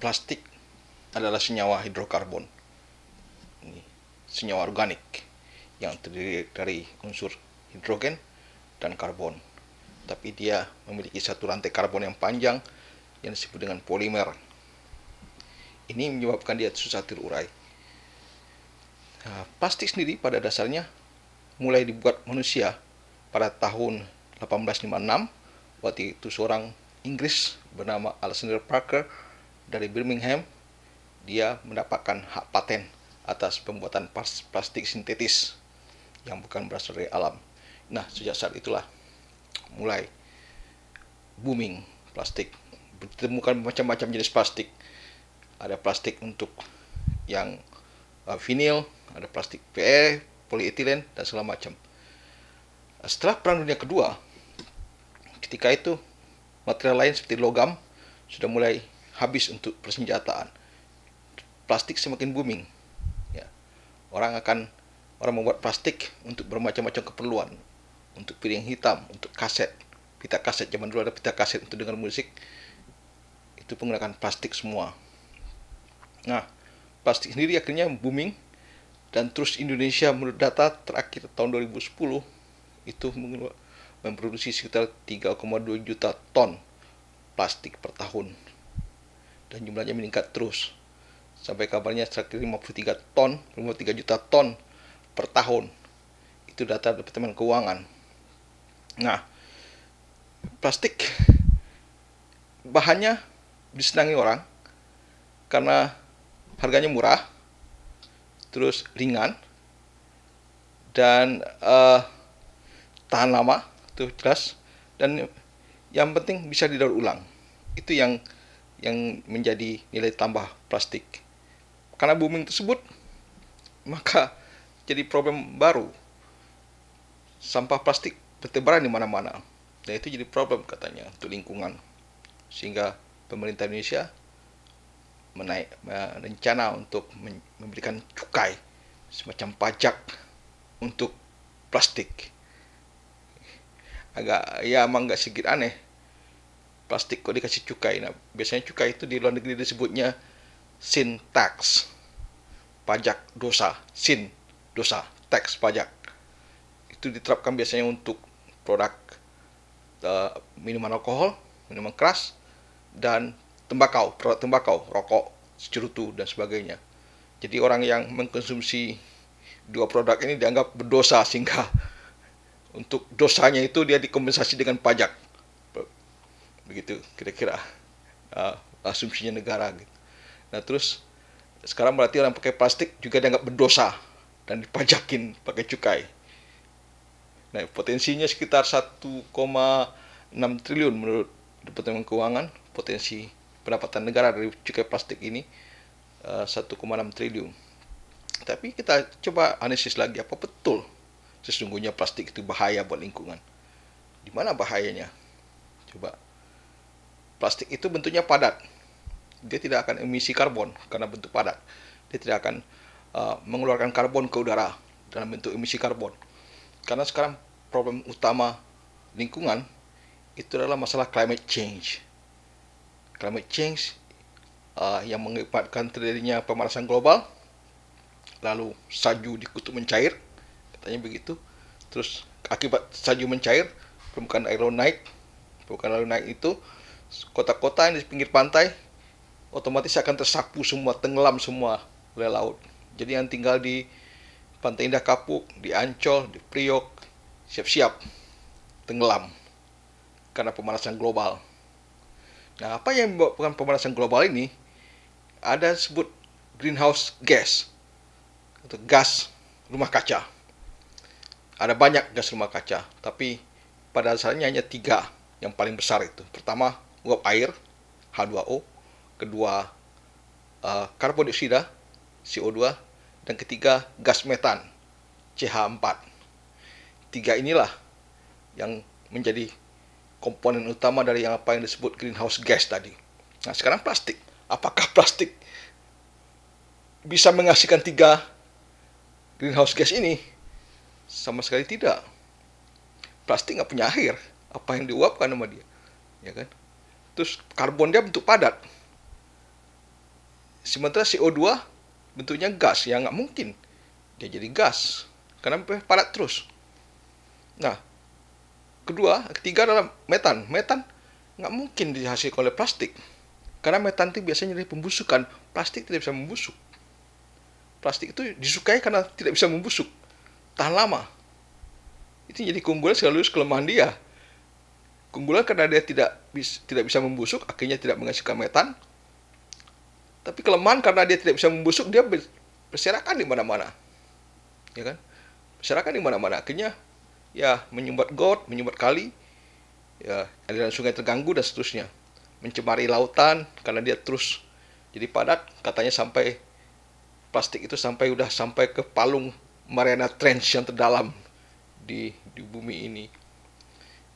Plastik adalah senyawa hidrokarbon, ini senyawa organik yang terdiri dari unsur hidrogen dan karbon. Tapi dia memiliki satu rantai karbon yang panjang yang disebut dengan polimer. Ini menyebabkan dia susah terurai. Nah, plastik sendiri pada dasarnya mulai dibuat manusia pada tahun 1856. Waktu itu seorang Inggris bernama Alexander Parker dari Birmingham, dia mendapatkan hak paten atas pembuatan plastik sintetis yang bukan berasal dari alam. Nah, sejak saat itulah mulai booming plastik. Ditemukan macam-macam jenis plastik. Ada plastik untuk yang vinil, ada plastik PE, polietilen, dan segala macam. Setelah Perang Dunia Kedua, ketika itu material lain seperti logam sudah mulai habis untuk persenjataan. Plastik semakin booming. Ya. Orang membuat plastik untuk bermacam-macam keperluan, untuk piring hitam, untuk kaset, pita kaset. Zaman dulu ada pita kaset untuk dengar musik, itu menggunakan plastik semua. Nah, plastik sendiri akhirnya booming, dan terus Indonesia menurut data terakhir tahun 2010 itu memproduksi sekitar 3,2 juta ton plastik per tahun, dan jumlahnya meningkat terus sampai kabarnya terakhir 53 juta ton per tahun. Itu data Departemen Keuangan. Nah, plastik bahannya disenangi orang karena harganya murah, terus ringan, dan tahan lama, itu jelas, dan yang penting bisa didaur ulang. Itu yang menjadi nilai tambah plastik. Karena booming tersebut, maka jadi problem baru. Sampah plastik bertebaran di mana-mana, dan itu jadi problem katanya untuk lingkungan. Sehingga pemerintah Indonesia rencana untuk memberikan cukai, semacam pajak untuk plastik. Emang agak sedikit aneh, plastik kok dikasih cukai. Nah, biasanya cukai itu di luar negeri disebutnya sin tax, pajak dosa. Sin, dosa, tax, pajak. Itu diterapkan biasanya untuk produk minuman alkohol, minuman keras, dan produk tembakau, rokok, cerutu, dan sebagainya. Jadi orang yang mengkonsumsi dua produk ini dianggap berdosa, sehingga untuk dosanya itu dia dikompensasi dengan pajak. Begitu kira-kira asumsinya negara gitu. Nah, terus sekarang berarti orang pakai plastik juga dianggap berdosa dan dipajakin pakai cukai. Nah, potensinya sekitar 1,6 triliun menurut Departemen Keuangan, potensi pendapatan negara dari cukai plastik ini 1,6 triliun. Tapi kita coba analisis lagi, apa betul sesungguhnya plastik itu bahaya buat lingkungan? Di mana bahayanya? Coba. Plastik itu bentuknya padat. Dia tidak akan emisi karbon karena bentuk padat. Dia tidak akan mengeluarkan karbon ke udara dalam bentuk emisi karbon. Karena sekarang problem utama lingkungan itu adalah masalah climate change. Climate change yang mengakibatkan terjadinya pemanasan global, lalu salju di kutub mencair, katanya begitu. Terus akibat salju mencair, permukaan air laut naik. Permukaan air laut naik itu, kota-kota yang di pinggir pantai otomatis akan tersapu semua, tenggelam semua oleh laut. Jadi yang tinggal di Pantai Indah Kapuk, di Ancol, di Priok, siap-siap tenggelam karena pemanasan global. Nah, apa yang menyebabkan pemanasan global ini? Ada disebut greenhouse gas atau gas rumah kaca. Ada banyak gas rumah kaca, tapi pada dasarnya hanya 3 yang paling besar itu. Pertama, uap air, H2O. Kedua, karbon dioksida, CO2. Dan ketiga, gas metan, CH4. 3 inilah yang menjadi komponen utama dari apa yang disebut greenhouse gas tadi. Nah, sekarang plastik. Apakah plastik bisa menghasilkan 3 greenhouse gas ini? Sama sekali tidak. Plastik nggak punya akhir. Apa yang diuapkan sama dia, ya kan? Terus karbon dia bentuk padat. Sementara CO2 bentuknya gas, ya nggak mungkin dia jadi gas karena padat terus. Nah, ketiga adalah metan. Metan nggak mungkin dihasilkan oleh plastik karena metan itu biasanya dari pembusukan. Plastik tidak bisa membusuk. Plastik itu disukai karena tidak bisa membusuk, tahan lama. Itu jadi keunggulan sekaligus kelemahan dia. Keunggulan karena dia tidak bisa membusuk, akhirnya tidak menghasilkan metan. Tapi kelemahan karena dia tidak bisa membusuk, dia berserakan di mana-mana, ya kan? Berserakan di mana-mana, akhirnya ya menyumbat got, menyumbat kali, ya aliran sungai terganggu dan seterusnya. Mencemari lautan karena dia terus jadi padat, katanya sampai plastik itu udah sampai ke palung Mariana Trench yang terdalam di bumi ini.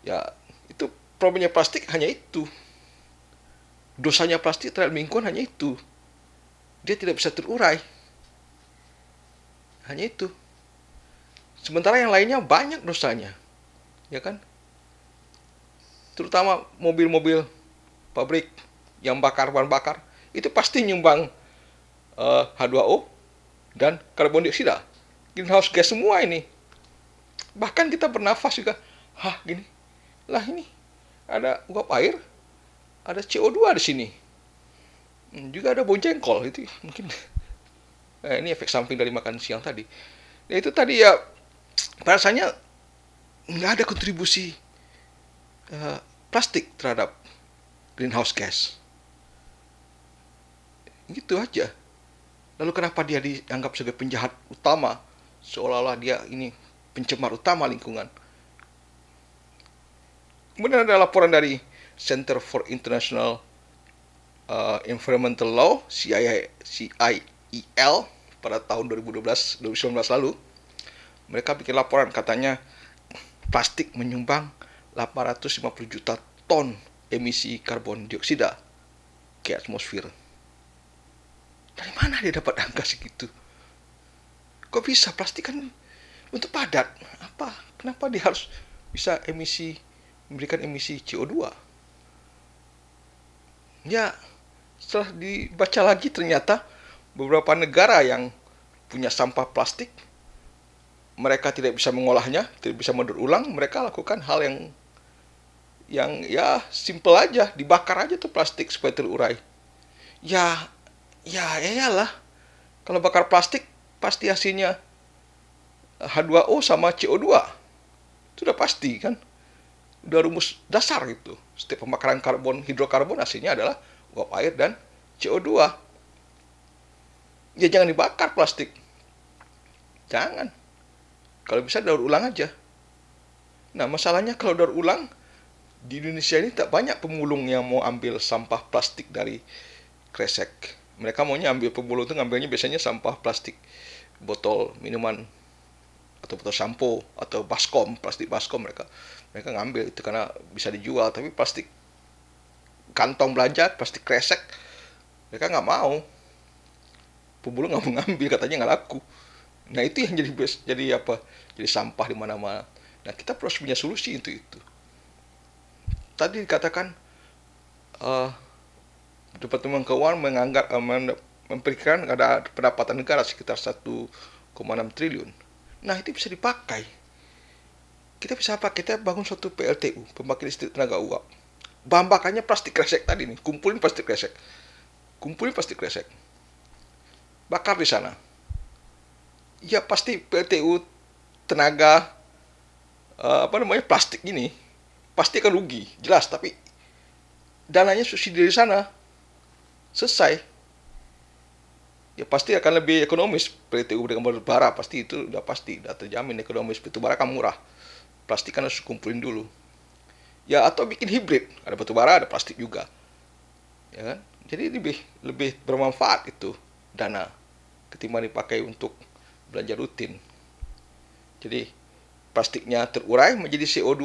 Ya, itu problemnya plastik hanya itu. Dosanya plastik terhadap lingkungan hanya itu. Dia tidak bisa terurai. Hanya itu. Sementara yang lainnya banyak dosanya. Ya kan? Terutama mobil-mobil pabrik yang bakar bahan bakar, itu pasti nyumbang H2O dan karbon dioksida. Greenhouse gas semua ini. Bahkan kita bernafas juga, gini. Lah ini ada uap air, ada CO2 di sini. Juga ada bau jengkol itu mungkin. Ini efek samping dari makan siang tadi. Nah, itu tadi ya rasanya nggak ada kontribusi plastik terhadap greenhouse gas. Gitu aja. Lalu kenapa dia dianggap sebagai penjahat utama? Seolah-olah dia ini pencemar utama lingkungan. Kemudian ada laporan dari Center for International Environmental Law, CIEL, pada tahun 2019 lalu. Mereka bikin laporan, katanya plastik menyumbang 850 juta ton emisi karbon dioksida ke atmosfer. Dari mana dia dapat angka segitu? Kok bisa? Plastik kan untuk padat. Kenapa dia harus bisa memberikan emisi CO2? Ya, setelah dibaca lagi ternyata beberapa negara yang punya sampah plastik, mereka tidak bisa mengolahnya, tidak bisa mendaur ulang, mereka lakukan hal yang ya simple aja, dibakar aja tuh plastik supaya terurai. Ya iyalah. Kalau bakar plastik pasti hasilnya H2O sama CO2. Itu udah pasti kan. Udah rumus dasar itu. Setiap pembakaran hidrokarbon hasilnya adalah uap air dan CO2. Ya jangan dibakar plastik. Jangan. Kalau bisa daur ulang aja. Nah, masalahnya kalau daur ulang, di Indonesia ini tak banyak pemulung yang mau ambil sampah plastik dari kresek. Mereka maunya ambil pemulung itu ngambilnya biasanya sampah plastik, botol minuman atau botol sampo atau plastik baskom mereka ngambil itu karena bisa dijual. Tapi plastik kantong belanja, plastik kresek, mereka nggak mau. Pemulung nggak mau ngambil, katanya nggak laku. Nah, itu yang jadi sampah di mana-mana. Nah, kita harus punya solusi untuk itu. Tadi dikatakan Departemen Keuangan memperkirakan ada pendapatan negara sekitar 1,6 triliun. Nah, itu bisa dipakai. Kita bisa apa? Kita bangun suatu PLTU, pembangkit listrik tenaga uap. Bahan bakarnya plastik kresek tadi nih, kumpulin plastik kresek. Bakar di sana. Ya pasti PLTU tenaga plastik ini pasti akan rugi, jelas, tapi dananya subsidi dari sana. Selesai. Ya pasti akan lebih ekonomis PLTU dengan batu bara, pasti itu udah terjamin ekonomis. Batu bara kan murah. Plastik kan harus kumpulin dulu. Ya atau bikin hibrid, ada batu bara, ada plastik juga. Ya kan? Jadi lebih bermanfaat itu dana ketimbang dipakai untuk belanja rutin. Jadi plastiknya terurai menjadi CO2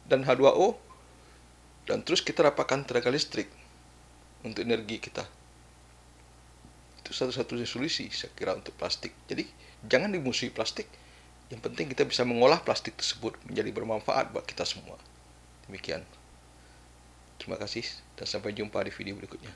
dan H2O, dan terus kita dapatkan tenaga listrik untuk energi kita. Itu satu-satunya solusi saya kira untuk plastik. Jadi jangan dimusuhi plastik. Yang penting kita bisa mengolah plastik tersebut menjadi bermanfaat buat kita semua. Demikian. Terima kasih dan sampai jumpa di video berikutnya.